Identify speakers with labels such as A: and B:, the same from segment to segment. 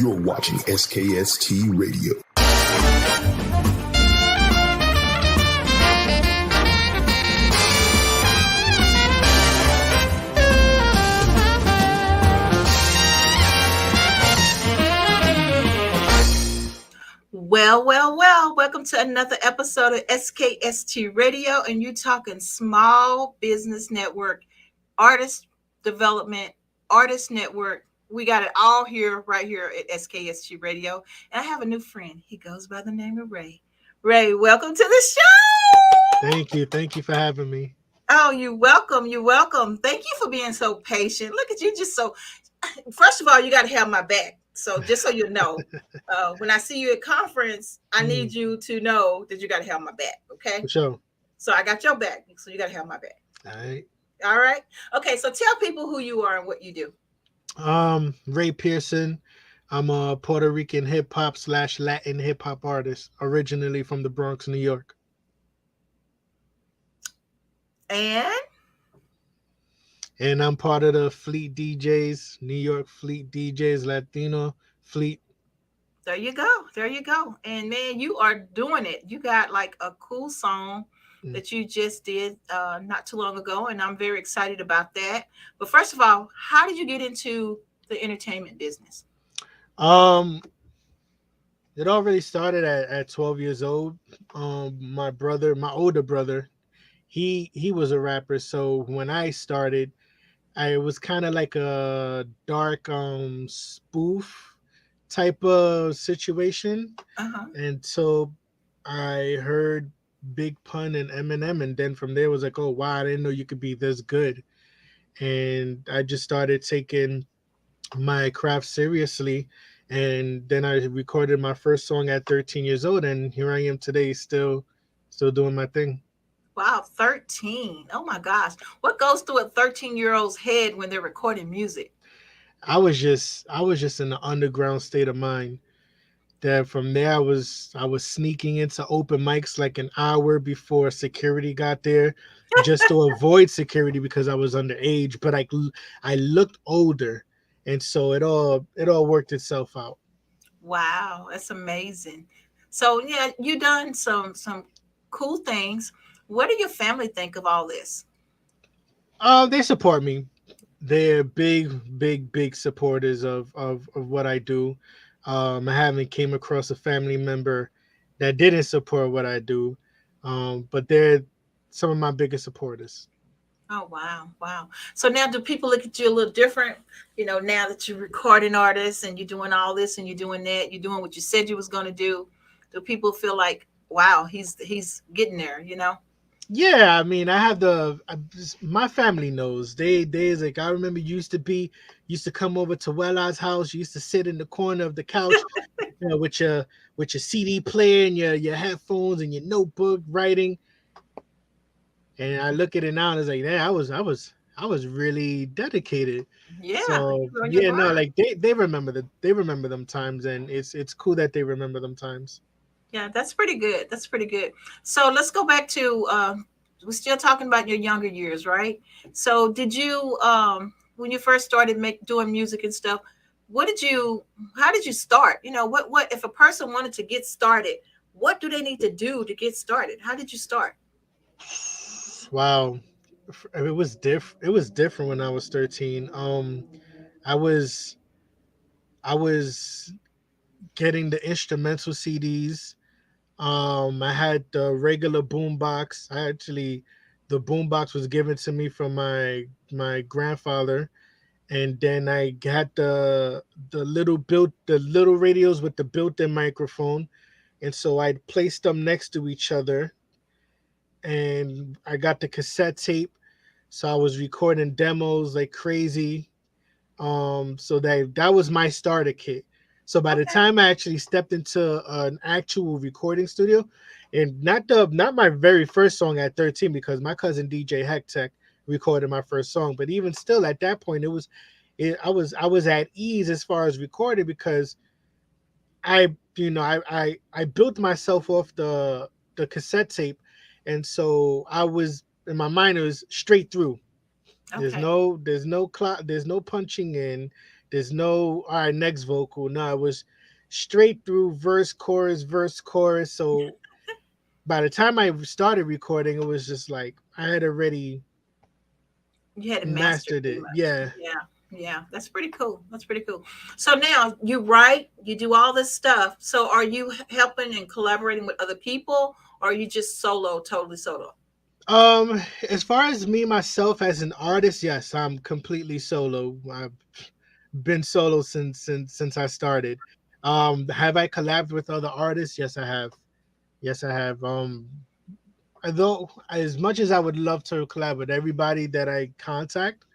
A: You're watching SKST Radio.
B: Well, welcome to another episode of SKST Radio, and you talking small business network, artist development, artist network. We got it all here, right here at SKST Radio. And I have a new friend. He goes by the name of Ray. Ray, welcome to the show.
C: Thank you for having me.
B: Oh, you're welcome. Thank you for being so patient. Look at you, just so. First of all, you got to have my back. So just so you know, when I see you at conference, I need you to know that you got to have my back. Okay.
C: For sure.
B: So I got your back. So you got to have my back.
C: All
B: right. Okay. So tell people who you are and what you do.
C: Ray Pearson. I'm a Puerto Rican hip hop / Latin hip hop artist, originally from the Bronx, New York. And I'm part of the Fleet DJs, New York Fleet DJs, Latino Fleet.
B: There you go. And man, you are doing it. You got like a cool song that you just did not too long ago, and I'm very excited about that. But first of all, how did you get into the entertainment business?
C: It all really started at 12 years old. My older brother, he was a rapper. So when I started, it was kind of like a dark spoof type of situation. And so I heard Big Pun and Eminem, and then from there it was like, oh wow, I didn't know you could be this good. And I just started taking my craft seriously, and then I recorded my first song at 13 years old, and here I am today, still doing my thing.
B: Wow, 13. Oh my gosh. What goes through a 13-year-old's head when they're recording music?
C: I was just in an underground state of mind. That from there I was sneaking into open mics like an hour before security got there, just to avoid security because I was underage, but I looked older, and so it all worked itself out.
B: Wow, that's amazing. So yeah, you done some cool things. What do your family think of all this?
C: They support me. They're big supporters of what I do. I haven't came across a family member that didn't support what I do, but they're some of my biggest supporters.
B: Oh, wow. So now do people look at you a little different, now that you're recording artists and you're doing all this and you're doing that, you're doing what you said you was going to do? Do people feel like, wow, he's getting there,
C: Yeah, I mean, my family knows. They like, I remember used to come over to Wella's house. You used to sit in the corner of the couch, with your CD player and your headphones and your notebook writing. And I look at it now and it's like, yeah, I was really dedicated.
B: Yeah.
C: So yeah, no, like they remember them times, and it's cool that they remember them times.
B: Yeah, that's pretty good. So let's go back to we're still talking about your younger years, right? So did you when you first started doing music and stuff, how did you start? What if a person wanted to get started, what do they need to do to get started? How did you start?
C: Wow. It was different when I was 13. I was getting the instrumental CDs. I had the regular boombox. The boombox was given to me from my grandfather, and then I got the little radios with the built-in microphone, and so I placed them next to each other, and I got the cassette tape, so I was recording demos like crazy. So that was my starter kit. So by the time I actually stepped into an actual recording studio, and not my very first song at 13, because my cousin DJ Heck Tech recorded my first song, but even still at that point, I was at ease as far as recording, because I built myself off the cassette tape, and so I was, in my mind, it was straight through. Okay. There's no punching in. There's no all right next vocal. No, it was straight through verse, chorus, verse, chorus. So by the time I started recording, it was just like I had already
B: You had to master
C: mastered
B: pretty
C: it.
B: much.
C: Yeah.
B: Yeah. Yeah. That's pretty cool. That's pretty cool. So now you write, you do all this stuff. So are you helping and collaborating with other people, or are you just solo, totally solo?
C: As far as me myself as an artist, yes, I'm completely solo. I've been solo since I started. Have I collabed with other artists? Yes, I have. Yes, I have. Although as much as I would love to collab with everybody that I contact,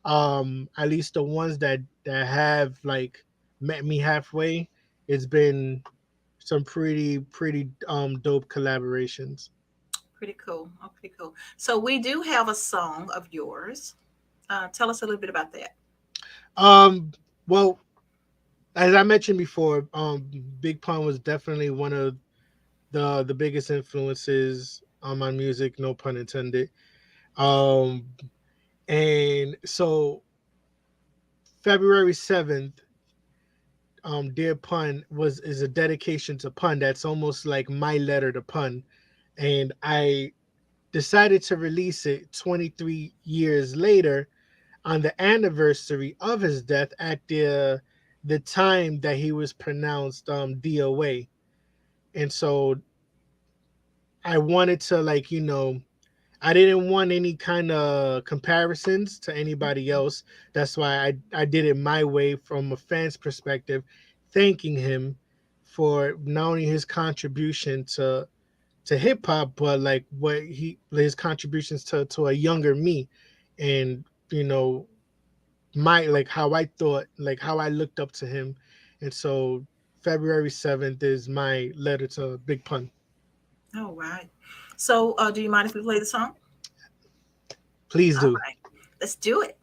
C: at least the ones that have like met me halfway, it's been some pretty dope collaborations.
B: Pretty cool. Oh, pretty cool. So we do have a song of yours. Tell us a little bit about that.
C: Um, well, as I mentioned before, Big Pun was definitely one of the biggest influences on my music, no pun intended. Um, and so February 7th, Dear Pun was is a dedication to Pun. That's almost like my letter to Pun, and I decided to release it 23 years later on the anniversary of his death at the time that he was pronounced DOA. And so I wanted to like, I didn't want any kind of comparisons to anybody else. That's why I did it my way from a fan's perspective, thanking him for not only his contribution to hip hop, but like what his contributions to a younger me, and my like how I thought, like how I looked up to him, and so February 7th is my letter to Big Pun.
B: All right. So do you mind if we play the song?
C: Please
B: All
C: do.
B: right. Let's do it.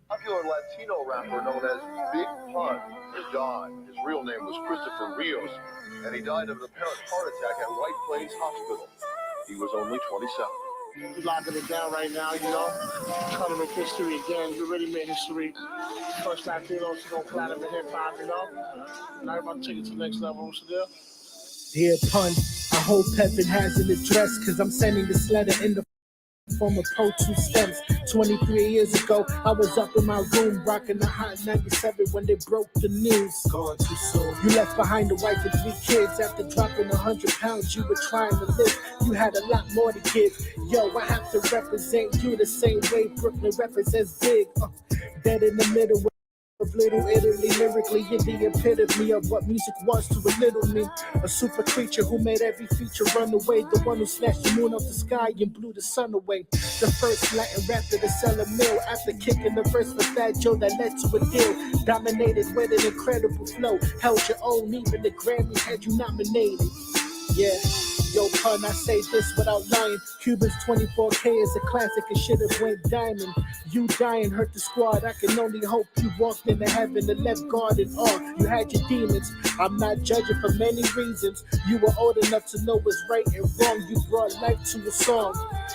D: Popular Latino rapper known as Big Pun has died. His real name was Christopher Rios, and he died of an apparent heart attack at White Plains Hospital. He was only 27.
E: We're locking it down right now, coloring history again. We already made history. First Latinos to go platinum in hip hop, Now I'm about to take it to the next level. So there.
F: Dear Pun, I hope heaven has an address, cause I'm sending this letter in the form of Pro 2 stems. 23 years ago, I was up in my room rocking the hot 97 when they broke the news. Gone too soon. You left behind a wife and 3 kids after dropping 100 pounds. You were trying to live. You had a lot more to give. Yo, I have to represent you the same way Brooklyn represents Big. Dead in the middle of Little Italy, lyrically you're the epitome of what music was to a little me. A super creature who made every feature run away. The one who snatched the moon off the sky and blew the sun away. The first Latin rapper to sell a mill after kicking the verse for Fat Joe that led to a deal. Dominated with an incredible flow. Held your own, even the Grammy had you nominated. Yeah. Yo, Pun, I say this without lying. Cuban's 24K is a classic and should have went diamond. You dying hurt the squad. I can only hope you walked into heaven and left God in awe. You had your demons. I'm not judging for many reasons. You were old enough to know what's right and wrong. You brought life to a song.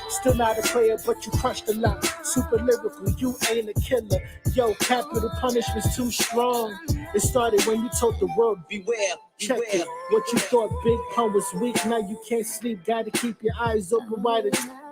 F: Still not a player, but you crushed a lot. Super lyrical, you ain't a killer. Yo, capital punishment's too strong. It started when you told the world, beware. Check it. What you thought Big Pun was weak, now you can't sleep. Gotta keep your eyes open wide.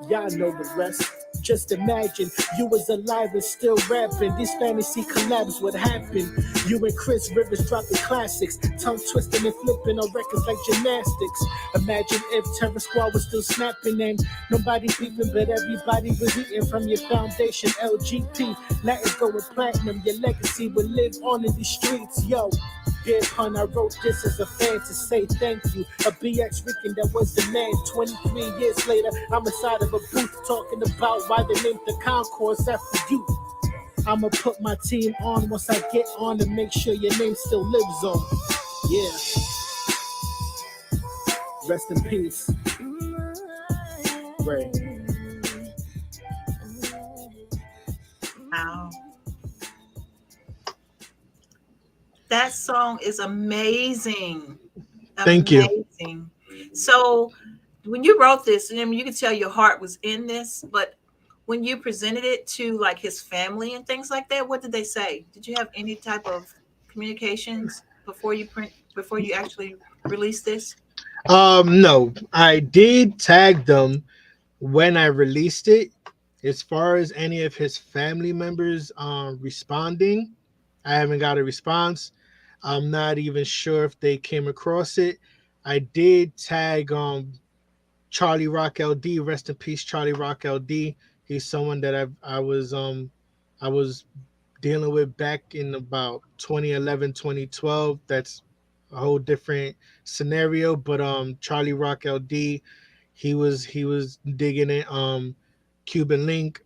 F: Y'all know the rest. Just imagine you was alive and still rapping. These fantasy collabs would happen. You and Chris Rivers dropping classics, tongue twisting and flipping on records like gymnastics. Imagine if Terror Squad was still snapping and nobody beeping, but everybody was eating from your foundation. LGP, let it go with platinum. Your legacy will live on in these streets, yo. Dear Pun, I wrote this as a fan to say thank you. A BX Rican that was the man. 23 years later, I'm inside of a booth talking about why they named the concourse after you. I'ma put my team on once I get on to make sure your name still lives on. Yeah. Rest in peace. Ray.
B: Wow. That song is amazing.
C: Thank you.
B: Amazing. So when you wrote this, and I mean, you could tell your heart was in this, but when you presented it to like his family and things like that, what did they say? Did you have any type of communications before you actually released this?
C: No, I did tag them when I released it. As far as any of his family members responding, I haven't got a response. I'm not even sure if they came across it. I did tag Charlie Rock LD, rest in peace, Charlie Rock LD. He's someone that I was dealing with back in about 2011, 2012. That's a whole different scenario. But Charlie Rock LD, he was digging it. Cuban Link,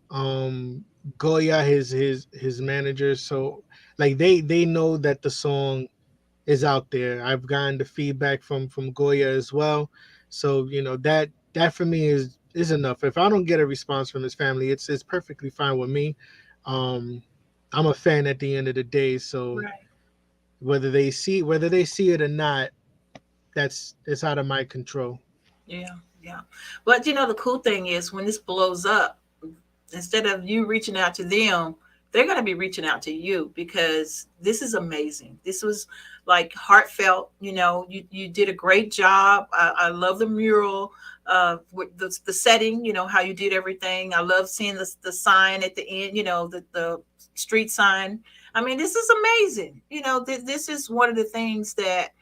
C: Goya, his manager. So like they know that the song is out there. I've gotten the feedback from Goya as well. So that for me is enough. If I don't get a response from his family, it's perfectly fine with me. Um, I'm a fan at the end of the day. So
B: Right.
C: whether they see it or not, that's it's out of my control.
B: Yeah, yeah. But the cool thing is when this blows up, instead of you reaching out to them, they're going to be reaching out to you because this is amazing. This was like heartfelt. You did a great job. I love the mural, with the setting. How you did everything. I love seeing the sign at the end. The street sign. I mean, this is amazing. This is one of the things that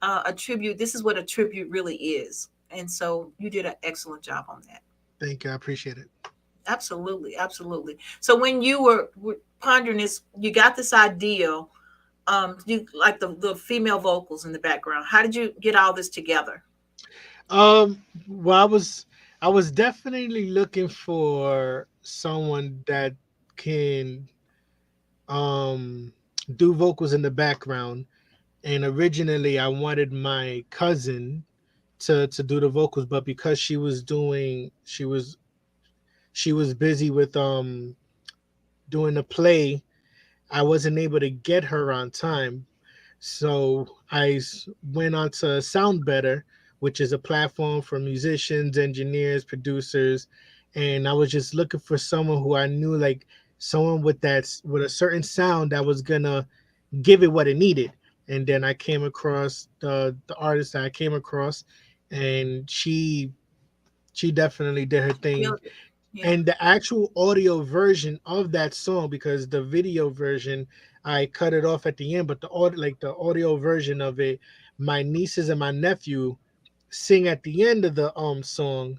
B: a tribute. This is what a tribute really is, and so you did an excellent job on that.
C: Thank you. I appreciate it.
B: Absolutely, absolutely. So when you were pondering this, you got this idea, you like the female vocals in the background. How did you get all this together?
C: Well, I was definitely looking for someone that can um do vocals in the background. And originally I wanted my cousin to do the vocals, but because she was busy with doing a play, I wasn't able to get her on time. So went on to Sound Better, which is a platform for musicians, engineers, producers, and I was just looking for someone who I knew, like someone with a certain sound that was gonna give it what it needed. And then I came across the artist that I came across, and she definitely did her thing.
B: Killed it. Yeah.
C: And the actual audio version of that song, because the video version I cut it off at the end, but the audio version of it, my nieces and my nephew sing at the end of the song,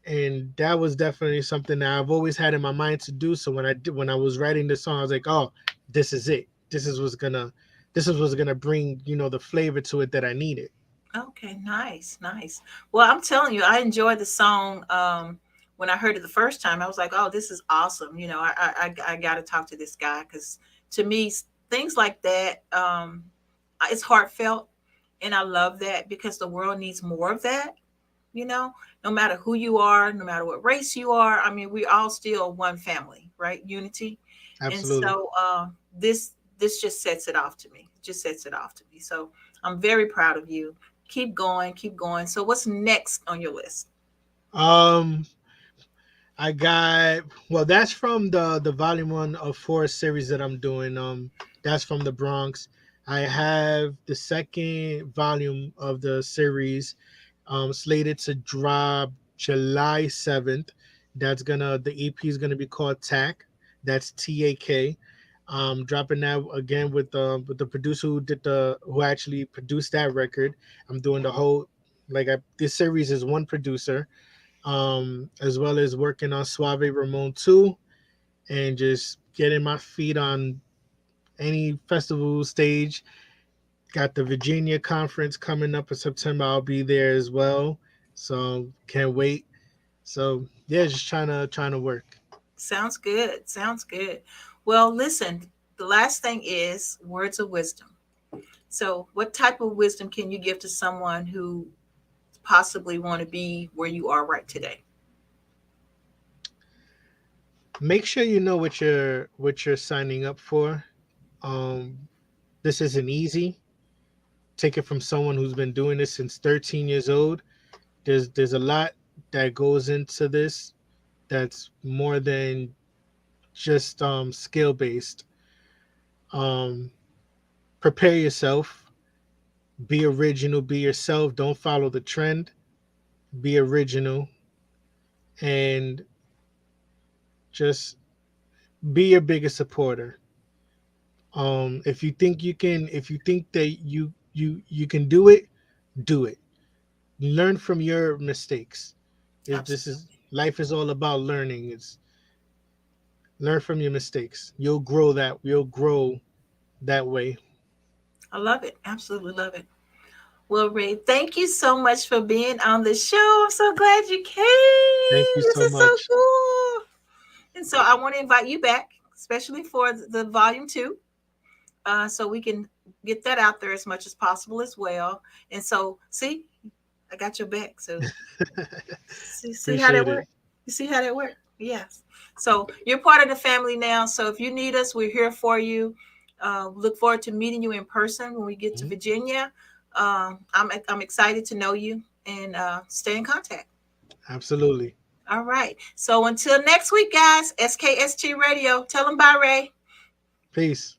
C: and that was definitely something that I've always had in my mind to do. So when I was writing the song, I was like, oh, this is it. This is what's gonna bring the flavor to it that I needed.
B: Okay, nice, nice. Well, I'm telling you, I enjoyed the song. When I heard it the first time, I was like, "Oh, this is awesome!" I got to talk to this guy because to me, things like that, it's heartfelt, and I love that because the world needs more of that. No matter who you are, no matter what race you are. I mean, we all still one family, right? Unity. And
C: Absolutely.
B: so this just sets it off to me. Just sets it off to me. So I'm very proud of you. Keep going, keep going. So what's next on your list?
C: Um, I got well. That's from the volume 1 of 4 series that I'm doing. That's from the Bronx. I have the second volume of the series slated to drop July 7th. The EP is gonna be called TAK. That's TAK. Dropping that again with the producer who actually produced that record. I'm doing the whole this series is one producer, as well as working on Suave Ramón too, and just getting my feet on any festival stage. Got the Virginia conference coming up in September. I'll be there as well. So can't wait. So yeah, just trying to work.
B: Sounds good. Sounds good. Well, listen, the last thing is words of wisdom. So, what type of wisdom can you give to someone who possibly want to be where you are right today?
C: Make sure you know what you're signing up for. Um, this isn't easy. Take it from someone who's been doing this since 13 years old. There's a lot that goes into this. that's more than just skill based. Prepare yourself, be original, be yourself, don't follow the trend, be original, and just be your biggest supporter. If you think you can, if you think that you can do it, do it. Learn from your mistakes. This
B: Absolutely.
C: is life is all about learning. It's learn from your mistakes. You'll grow that way.
B: I love it. Absolutely love it. Well, Ray, thank you so much for being on the show. I'm so glad you
C: Thank you
B: came. This
C: so
B: is so
C: much.
B: cool. And so I want to invite you back, especially for the volume 2, so we can get that out there as much as possible as well. And so, see, I got your back. So see how that
C: Appreciate it.
B: works. You see how that works? Yes. So you're part of the family now. So if you need us, we're here for you. Look forward to meeting you in person when we get to
C: Mhm.
B: Virginia. I'm excited to know you and stay in contact.
C: Absolutely.
B: All right. So until next week, guys, SKST Radio. Tell them bye, Ray.
C: Peace.